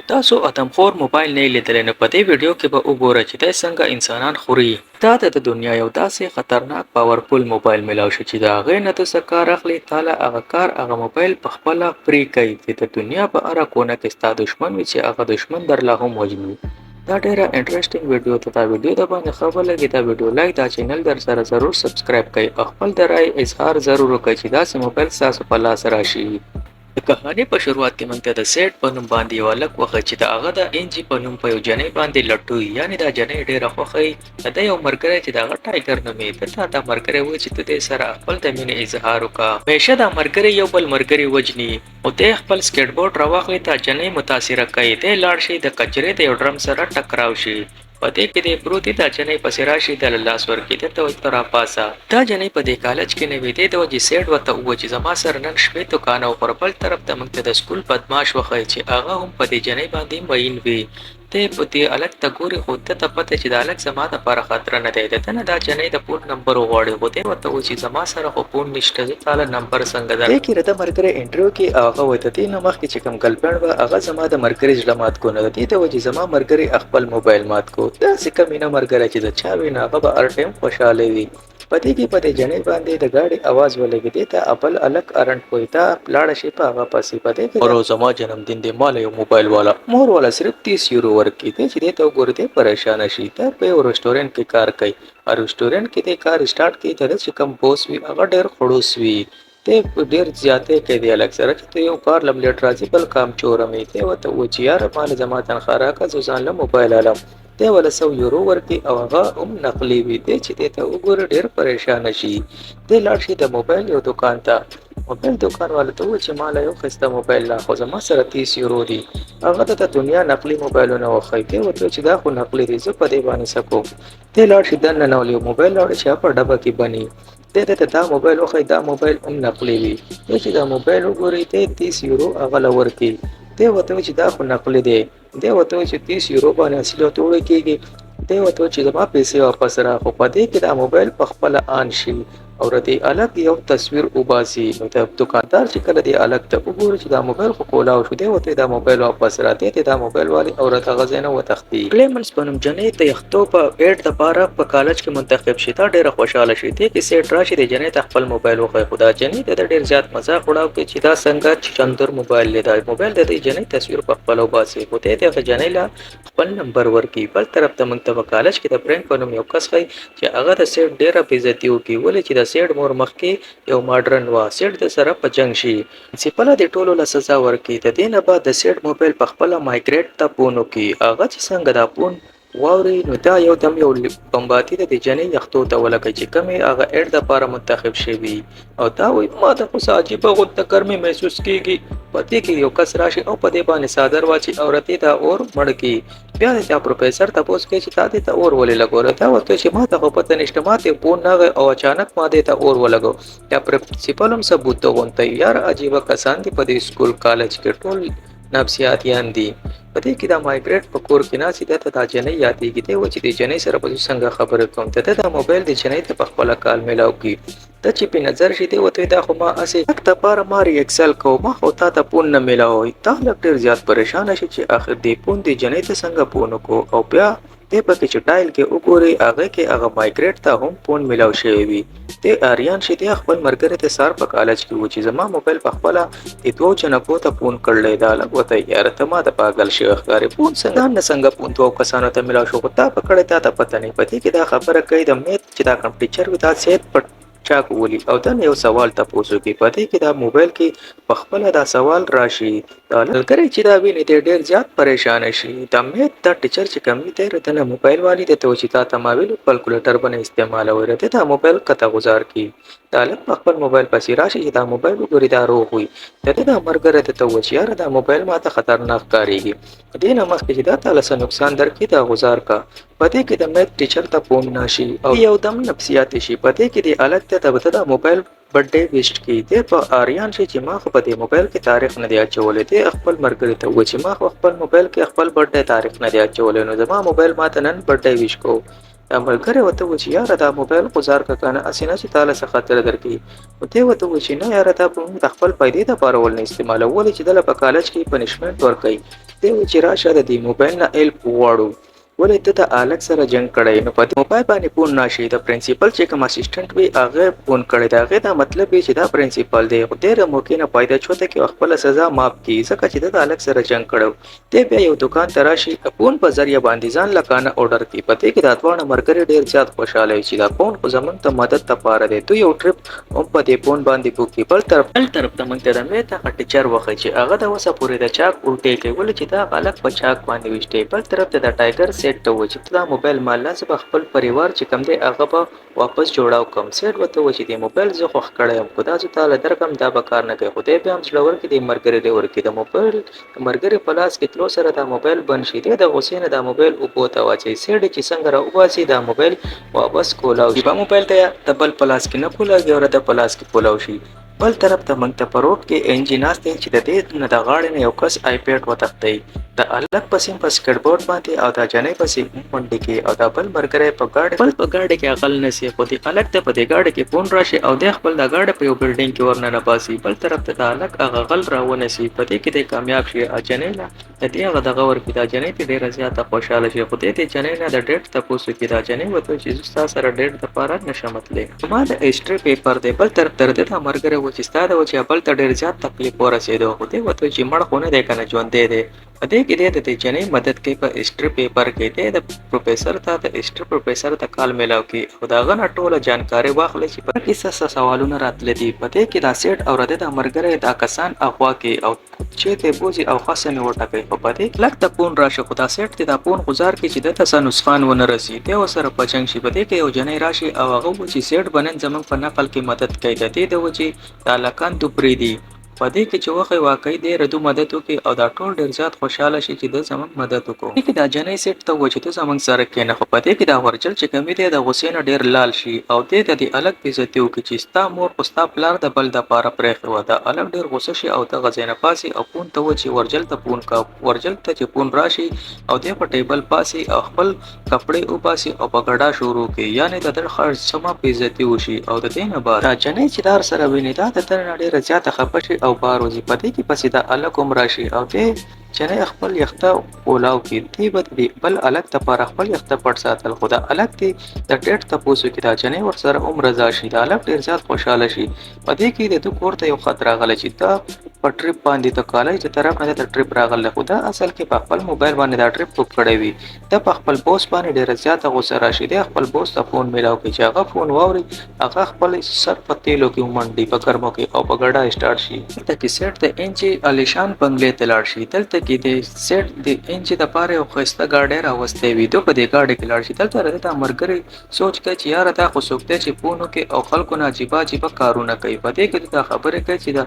تاسو اتمخور موبایل نه لیدل نه په دې ویډیو کې به وګورئ چې د څنګه انسانان خوري دا د دنیا یو داسې خطرناک پاورفل موبایل ملاو شي چې دا غې نه د سکار اخلي تعالی هغه کار هغه موبایل په خپل پری کوي چې د دنیا په اړه کونه کې ستا دشمن وي چې هغه دشمن درله هم وجني دا ډیره انټرېسټینګ ویډیو ته دا ویډیو د باندې خبر لګي دا ویډیو لایک دا چینل در سره ضرور سبسکرایب کړئ او خپل د رائے اظهار ضرور وکړئ چې دا سم موبایل تاسو په لاس راشي د کهاني په شروعات کې مونږ ته د سیټ په نوم باندې یو لک وخت چې د هغه د انجی په نوم په یو جنې باندې لټوي یعنی دا جنې ډېره خوښي د یو مرګره چې دا ټایګر نومې د تا مرګره و چې د سره خپل د مینې اظهار وکا همیشه دا مرګره یو بل مرګري وجني او د خپل سکیټ بورډ راوخلي ته جنې متاثر کوي د لاړ شي د کچرې د یو ډرم سره ټکراو شي پدې کې د پروتي د جنې پسې راشي د لاس ورکې ته تر پاسه دا جنې په دې کالج کې نه وي د وجې سیټ وته و چې زما سره نن شپې دکان او پر بل طرف ته موږ ته د سکول بدمعاش وخی چې هغه هم په دې جنې باندې مین وي ته په دې الګ ته ګوري خو ته پته چې د الګ زما د پر خاطر نه دی ته نه دا جنې د پون نمبر وغوړي خو ته وته و چې زما سره خو پون نشته چې تعالی نمبر څنګه ده کې رته مرګره انټرویو کې هغه وته دې نه مخ کې چې کوم ګلپند و هغه زما د مرګري جلمات کو نه دي ته و چې زما مرګري خپل موبایل مات کو دا څه کمینه مرګره چې د چا وینا هغه هر ټیم خوشاله وي پدې کې پدې جنې باندې د گاډي आवाज ولګېدې ته خپل الګ ارنټ کوي تا لاړ شي په هغه پسې پدې کې ورو زما جنم دین دی مال یو موبایل والا مور والا صرف 30 یورو ورکې ته چې ته وګورې پریشان شي ته په ریسټورانټ کې کار کوي او ریسټورانټ کې ته کار سٹارټ کې ته چې کم بوس وي هغه ډېر خړوس وي ته ډېر زیاته کې دی الګ سره چې ته یو کار لملټ راځي بل کام چورمې ته وته و چې یار مال جما تنخوا راکا ځان له موبایل علم ته ولا 100 یورو ورکي او هغه هم نقلي وي چې ته وګوره ډېر پریشان شي ته لاړ شي د موبایل یو دکان ته موبایل دکان والے ته و چې مال یو خسته موبایل لا خو زما سره 30 یورو دي هغه د دنیا نقلي موبایلونه وخی ته وته چې دا خو نقلي دي زه په دې باندې سکو ته لاړ شي دنه نو یو موبایل لاړ شي په ډبه کې بني ته دا موبایل وخی دا موبایل هم نقلي وي چې دا موبایل وګوري ته 30 یورو هغه لور کې ته وته چې دا خو نقلي دي دی وته چې 30 یورو باندې اصلي ټوړ کېږي دی وته چې زما پیسې واپس را خو پدې کې دا موبایل په خپل آن شي او ردی الګ یو تصویر وباسي نو ته دکاندار چې کله دی الګ ته وګوري چې دا موبایل خو کولاو شو دی وته دا موبایل واپس راته ته دا موبایل والی او راته غزنه وتختی کلیمنس پنوم جنې ته یختو په 8 د پاره په کالج کې منتخب شي تا ډیره خوشاله شي ته کې سیټ راشي د جنې ته خپل موبایل وخی خدا جنې ته ډیر زیات مزاق وړاو کې چې دا څنګه چندر موبایل لیدای موبایل د دې جنې تصویر په خپل وباسي خو ته د جنې لا خپل نمبر ورکی بل طرف ته منتخب کالج کې د فرند پنوم یو کس خي چې هغه د سیټ ډیره بیزتی وکي ولې چې د سیټ مور مخکې یو ماډرن وا سیټ د سره په جنگ شي سپله د ټولو له سزا ورکي د دې نه بعد د سیټ موبایل په خپل مایګریټ ته پونو کې هغه چې څنګه دا پون واوري نو دا یو دم یو بمباتي د جنې یختو ته ولکه چې کمه هغه اډ د لپاره منتخب شوی او دا وي ما ته خو عجیب غوډ ګرمي محسوس کیږي پدې کې یو کس راشي او پدې باندې صادر واچي اورته دا اور مړکی بیا د پروفیسور تاسو کې چې تاسو ته اور ولې لګول دا ورته چې ما ته پته نشته ماته پون نه او اچانک ما دې ته اور ولګو دا پرنسپل هم ثبوت وونته یار عجیب کسان دي پدې سکول کالج کې ټول نفسیاتیان دي پدې کې دا مایګریټ په کور کې ناسي د ته جنې یادېږي ته و چې د جنې سره په څنګه خبرې کوم ته دا موبایل د جنې ته په خپل کال ملاو کی ته چې په نظر شې ته وته دا خو ما اسې تک پاره ماري ایکسل کو ما خو ته پون نه ملاوي ته لږ ډیر زیات پریشان شې چې اخر دې پون د جنې ته څنګه پونو کو او بیا ته په کې چټایل کې وګوري هغه کې هغه مایګریټ ته هم پون ملاو شوی وي ته اریان شې ته خپل مرګره ته سار په کالج کې و چې زما موبایل په خپل د دوه جنکو ته پون کړلې دا لګوته یار ته ما د پاگل شي ښکارې پون څنګه پون دوه کسانو ته ملاو شو ته په کړه ته پته نه پته کې دا خبره کوي د میت چې دا کم ټیچر وي دا سیټ پټ چا کولی او دا یو سوال تاسو کې پته کې دا موبایل کې په خپل دا سوال راشي دا لګري چې دا ویني ډېر زیات پریشان شي دا میت دا ټیچر چې کمی ته رته موبایل والی د توچتا تماویل کیلکولیټر باندې استعمال ورته دا موبایل کته گزار کی دا په خپل موبایل پسې راشي چې دا موبایل وګوري دا روغ وي ته دا مرګره ته توچیار دا موبایل ماته خطرناک کاریږي دینه مخکې چې دا تعالی سره نقصان درکې دا گزار کا پته کې د میت ټیچر ته فون نشي او یو دم نفسیات شي پته کې د الګ ته دا موبایل برډے ویسټ کی ته په اریان شي چې ما خو په دې موبایل کې تاریخ نه دی اچولې ته خپل مرګ ته و چې ما خو خپل موبایل کې خپل برډے تاریخ نه دی اچولې نو زما موبایل ما ته نن برډے ویش کو دا ملګری ورته وویل چې یاره دا موبایل خو زار که کنه هسې نه چې تاله څه خطر درکوي. نو دی ورته وویل چې نه یاره دا به موږ د خپل فایدې دپاره ولې نه استعمالوو ولې چې دله په کالج کې پنشمنټ ورکوي. دی وویل چې راشه د دې موبایل نه هیلپ وغواړو ولې ته د هلک سره جنګ کړی. نو په دې موبایل باندې فون ناشي د پرنسپل چې کوم اسسټنټ وي هغه فون کړی د هغې دا مطلب وي چې دا پرنسپل دی خو ډېره موقع نه فایده چوته کې خپله سزا معاف کړي ځکه چې ده د هلک سره جنګ کړی. دی بیا یو دوکان ته راشي فون په ذریعه باندې ځان له کانه اورډر کړي. په دې کې دا دواړه ملګري ډېر زیات خوشحاله وي چې دا فون خو زموږ ته مدد دپاره دی. دوی یو ټرپ هم په دې فون باندې بوک کړي. بل طرف ته موږ ته د میت هغه ټیچر وښیي چې هغه د وسه پورې د چاک الټې کوي ولې چې دا هلک په چاک باندې ویشتی. بل طرف ته د ټایګر سیټ ته ووایي چې ته دا موبایل مال زه به خپل پریوار چې کوم دی هغه به واپس جوړاو کوم. سیټ ورته ووایي چې دې موبایل زه خوښ کړی یم خو دا زه تاله درکړم دا به کار نه کوي. خو دی بیا هم زړور کړي د ملګري دی ورکړي. د موبایل د ملګري په لاس کې تلو سره دا موبایل بند شي. دی د غوسې نه دا موبایل اوبو ته واچوي. سیټ چې څنګه راوباسي دا موبایل واپس کولاو شي. په موبایل ته د بل په لاس کې نه کولاږي او د په لاس کې کولاو شي. بل طرف ته موږ ته په روډ کې انجی ناست دی چې د دې نه د غاړې نه یو کس آیپیډ وتښتی. د هلک پسې په سکیټ بورډ باندې او د جنۍ پسې منډې کې او دا بل ملګری په ګاډۍ کې عقل نسی خو د هلک ته په دې ګاډۍ کې فون راشي او دی خپل د ګاډۍ په یو بلډینګ کې ورننه باسي. بل طرف ته د هلک هغه غل راونسي په دې کې دی کامیاب شي او جنۍ له د دې هغه دغه ورکړي. دا جنۍ پرې ډېره زیاته خوشحاله شي خو دی د جنۍ نه د ډیټ تپوس وکړي. دا جنۍ ورته وایي چې زه ستا سره ډیټ دپاره نشم تللی ما د هسټري پیپر دی. بل طرف ته د ده ملګری و چې ستا د و چې بل ته ډېر زیات تکلیف ورسېدو خو دی ورته وایي چې مړ خو نه دی که نه ژوندی دی. په دې کې دی د دې جنۍ مدد کوي په هسټري پیپر کې. دی د پروفیسر ته د هسټري پروفیسر ته کال میلاو کړي او د هغه نه ټوله جانکاري واخلي چې په کې څه سوالونه راتللی دي. په دې کې دا سیټ او د ده د ملګری دا کسان اغوا کوي او چېرته بوځي او خاصه مې وټاکوي. خو په دې کې لږ ته فون راشي خو دا سیټ ته دا فون غوزار کړي چې ده ته څه نسخان ونه رسي. دی ورسره په جنګ شي. په دې کې یو جنۍ راشي او هغه وایي چې سیټ به نن زموږ په نقل کې مدد کوي. د دې د وایي چې دا هلکان دوپرې دي. په دې کې چې وښیي واقعي دی ردو مدد وکړي او دا ټول ډېر زیات خوشحاله شي چې ده زموږ مدد وکړو. دې کې دا جنۍ سیټ ته ووایي چې ته زموږ سره کښېنه خو په دې کې دا ورجل چې کوم دی د غوسې نه ډېر لال شي او دی د دې هلک بېزتي وکړي چې ستا مور خو ستا پلار د بل دپاره پرېښې وه. دا هلک ډېر غوسه شي او دغه ځای نه پاسي او فون ته ووایي چې ورجل ته فون کوه. ورجل ته چې فون راشي او دی په ټیبل پاسي او خپل کپړې وباسي او په ګډا شروع کړي یعنې د ده ښه سمه بېزتي وشي. او د دې نه بعد دا جنۍ چې دا ورسره ویني دا د ده نه ډېره زیاته خفه شي او بار وځي. په دې کې پسې د هلک هم راشي او دی جنۍ خپل یخته کولاو کړي. دی به د بل هلک دپاره خپل یخته پټ ساتل خو د هلک دی د ډیټ تپوس وکړي. دا جنۍ ورسره هم رضا شي. د هلک ډېر زیات خوشحاله شي. په دې کې د ده کور ته یو خط راغلی چې دا په ټریپ باندې د کالج د طرف نه د ټریپ راغلی خو دا اصل کې په خپل موبایل باندې دا ټریپ بک کړی وي. ده په خپل بوس باندې ډېره زیاته غوسه راشي. دی خپل بوس ته فون میلاو کړي چې هغه فون واوري هغه خپل سر په تیلو کې ومنډي په ګرمو کې او په ګډا سټارټ شي. دلته کې سیټ د انجي علیشان بنګلې ته لاړ شي. دلته کې د سیټ د انجي دپاره یو ښایسته ګاډی راوستی وي. دوی په دې ګاډۍ کې لاړ شي. دلته د ده ملګري سوچ کوي چې یاره دا خو څوک دی چې فون وکړي او خلکو نه عجیبه عجیبه کارونه کوي. په دې کې دا خبرې کوي چې د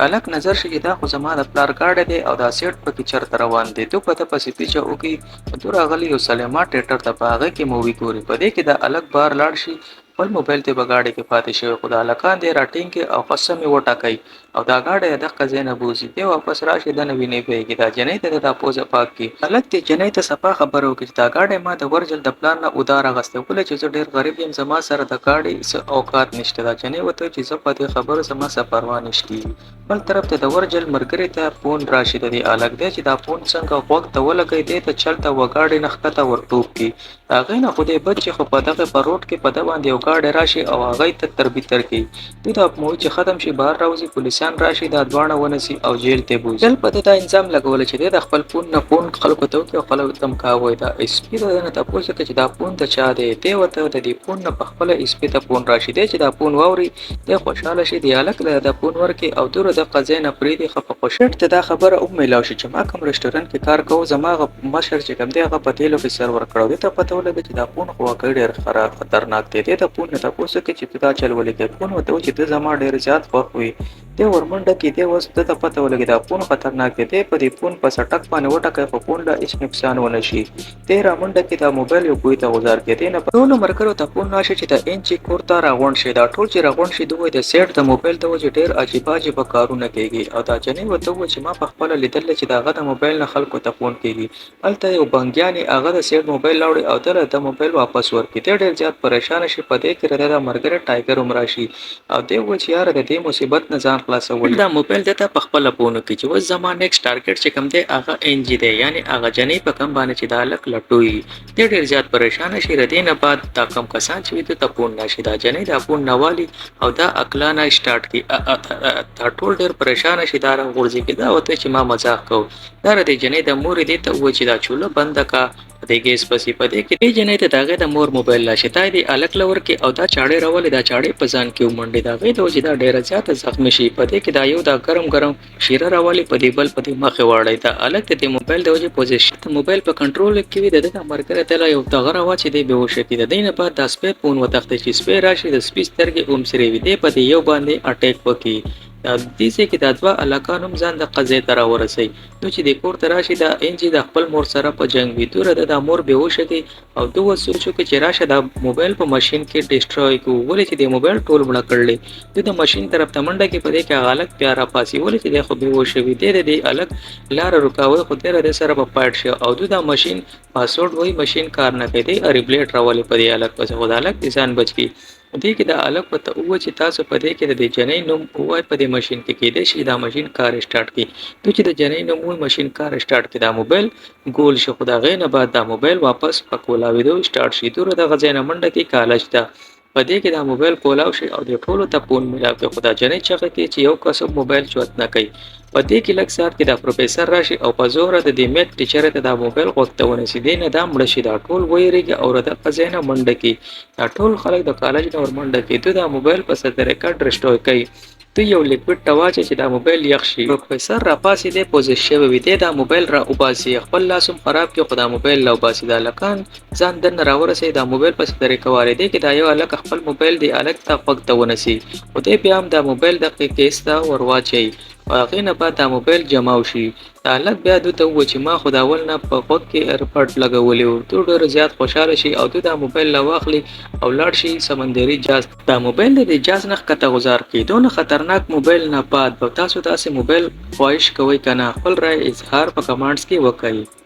هلک نظر شي چې دا خو زما د پلار ګاډی دی او دا سیټ پکې چېرته روان دی. دوی په ده پسې پیچه وکړي دوی راغلي یو سلیما ټیټر ته په هغه کې مووي ګوري. په دې کې د هلک بار لاړ شي خپل موبایل ته به ګاډۍ کې پاتې شوی خو د هلکان دی راټینګ کړي او قسم یې وټاکئ او دا ګاډۍ یې دغه ځای نه بوځي. دی واپس راشي د نه وینې بهیږي. دا جنۍ ته دا پوزه پاک کړي. هلک دې جنۍ ته صفا خبره وکړي چې دا ګاډۍ ما د ورجل د پلان نه ادار اخیستی ولې چې زه ډېر غریب یم زما سره د ګاډۍ څه اوقات نشته. دا جنۍ ورته وایي چې زه په دې خبرو زما څه پروا نشته. بل طرف ته د ورجل ملګري ته فون راشي. د دې هلک دی چې دا فون څنګه غوږ ته ولګوي دی ته چلته و ګاډۍ نه ښکته ورټوپ کړي. د هغې نه خو دی بد چې خو په دغه په روډ کې په ده باندې یو ګاډۍ راشي او هغه یې تر بتر کړي. دوی دا مووي چې ختم شي بهر راوځي پولیسان راشي دا دواړه ونیسي او جیل ته بوځي. جل په ده دا انظام لګولی چې دی د خپل فون نه فون خلکو ته وکړي او خلکو ته مکاوی. دا ایس پي د ده نه تپوس وکړي چې دا فون د چا دی. دی ورته د دې فون نه پخپله ایس پي ته فون راشي. دی چې دا فون واوري دی خوشحاله شي. د هلک له دا فون ورکړي او دوی دغه ځای نه پرېږدي ښه په خوشحالۍ ته دا خبره هم میلاو شي چې ما کوم رسټورانټ کې کار کوو زما هغه مشر چې کوم دی هغه په تیلو کې سرور کړی. دې ته پته ولګي چې دا فون خو واقعي ډېر خطرناک دی. دې ته فون نه تپوس وکړي چې ته دا چل ولې کوې. فون ورته وایي چې ته زما ډېر زیات خوښ وي. دی ورمنډه کې دی اوس د پته ولګي دا فون خطرناک دی په دې فون په سټک باندې وټکه په فون لا هیڅ نقصان ونه شي دی رامنډه کې دا موبایل یو کوی ته غوځار کې دی نه ټول مرکرو ته فون ناشي چې د انچ کور ته راغون شي دا ټول چې راغون شي دوی د سیټ د موبایل ته وجه ډیر عجیب عجیب کارونه کوي او دا جنې وته و چې ما په خپل لیدل چې دا غد موبایل نه خلکو ته فون کوي الته یو بنګیاني هغه د سیټ موبایل لاوړي او د موبایل واپس ورکړي ډیر زیات پریشان شي په دې کې رده مرګره ټایګر عمراشي او دی و چې یار د دې مصیبت نه ځان خلاصول دا موبایل دته په خپل فون کې چې و زمانه نیکسټ ټارګټ چې کوم دی هغه ان جی دی یعنی هغه جنې په کم باندې چې دا لک لټوي ډېر زیات پریشان شي ردی نه بعد دا کم کسان چې ته فون نشي دا جنې دا فون نوالي او دا اکلانه سٹارټ کی دا ټول ډېر پریشان شي دا غورځي کې دا وته چې ما مزاق کو دا ردی جنې د مور دې ته و چې دا چوله بند کا د ګیس پسې پدې کې دې جنې ته داغه د مور موبایل لا شتای دی الک لور کې او دا چاړې راولې دا چاړې پزان کې ومنډي دا غي د وجې دا ډېر زیات زخم شي پدې کې دا یو دا ګرم شیره راولې پدې بل پدې مخه واړی دا الک ته موبایل د وجې پوزیشن موبایل په کنټرول کې وي د مرګره ته یو دغه راو چې دی به وشه کې د دینه بعد د سپې فون وتخته چې سپې راشي د سپې سترګې اوم سره وي دی پدې یو باندې اٹیک وکي د دې کې د دوا علاقانوم ځان د قضې تر ورسي نو چې د کور تراشي د انجی د خپل مور سره په جنگ وي دوره د مور به وشه کې او دوه سوچو کې چې راشه د موبایل په ماشين کې ډیسټروي کو ولې چې د موبایل ټول مړ کړلې د ماشين طرف ته منډه کې پدې کې غلط پیارا پاسي ولې چې د خو به وشه وي د الګ لار رکاوي خو د سره په پټ شي او د ماشين پاسورډ وای ماشين کار نه کوي ریبلیټ راولې پدې الګ پس خدای الګ ځان بچ کی دې کې د الګ پته او چې تاسو پدې کې د جنې نوم وای پدې ماشين کې کېده شي دا ماشين کار سٹارټ کی ته چې د جنې نوم وای ماشين کار سٹارټ کی دا موبایل ګول شو خدای غې نه بعد دا موبایل واپس پکولاوي دو سٹارټ شي دوره د غزینه منډه کې کالج تا پدې کې دا موبایل کولاو شي او د ټولو ته فون ملاو کې خدای جنې چغه کې چې یو کس موبایل چوت نه کوي پدې کې لږ سات کې دا پروفیسور راشي او په زور د دې میت ټیچر ته دا موبایل غوښتونه سي دینه دا مړ شي دا ټول وایریږي او د خزینه منډه کې دا ټول خلک د کالج نور منډه کې دا موبایل په ستر ریکارډ ريسټور کوي ته یو لیکوډ تواچ چې دا موبایل یخ شي پروفیسور را پاسې د پوزیشن وي دا موبایل را وباسي خپل لاسم خراب کې خدا موبایل لا وباسي دا لکان ځان دن راورسي دا موبایل په ستر ریکوارې دی کې دا یو الک خپل موبایل دی الک ته پکته ونسي او دې بیا هم دا موبایل د کیستا ورواچي واغې نه بعد دا موبایل جمع شي دا لږ بیا دوی و چې ما خداول نه په وخت کې ایرپورټ لګولې او ټول ډېر زیات خوشاله شي او دا موبایل لا واخلي او لاړ شي سمندري جاز دا موبایل د جاز نه کته گزار کی دونه خطرناک موبایل نه بعد تاسو موبایل خواهش کوي کنه خپل رائے اظهار په کمنټس کې وکړئ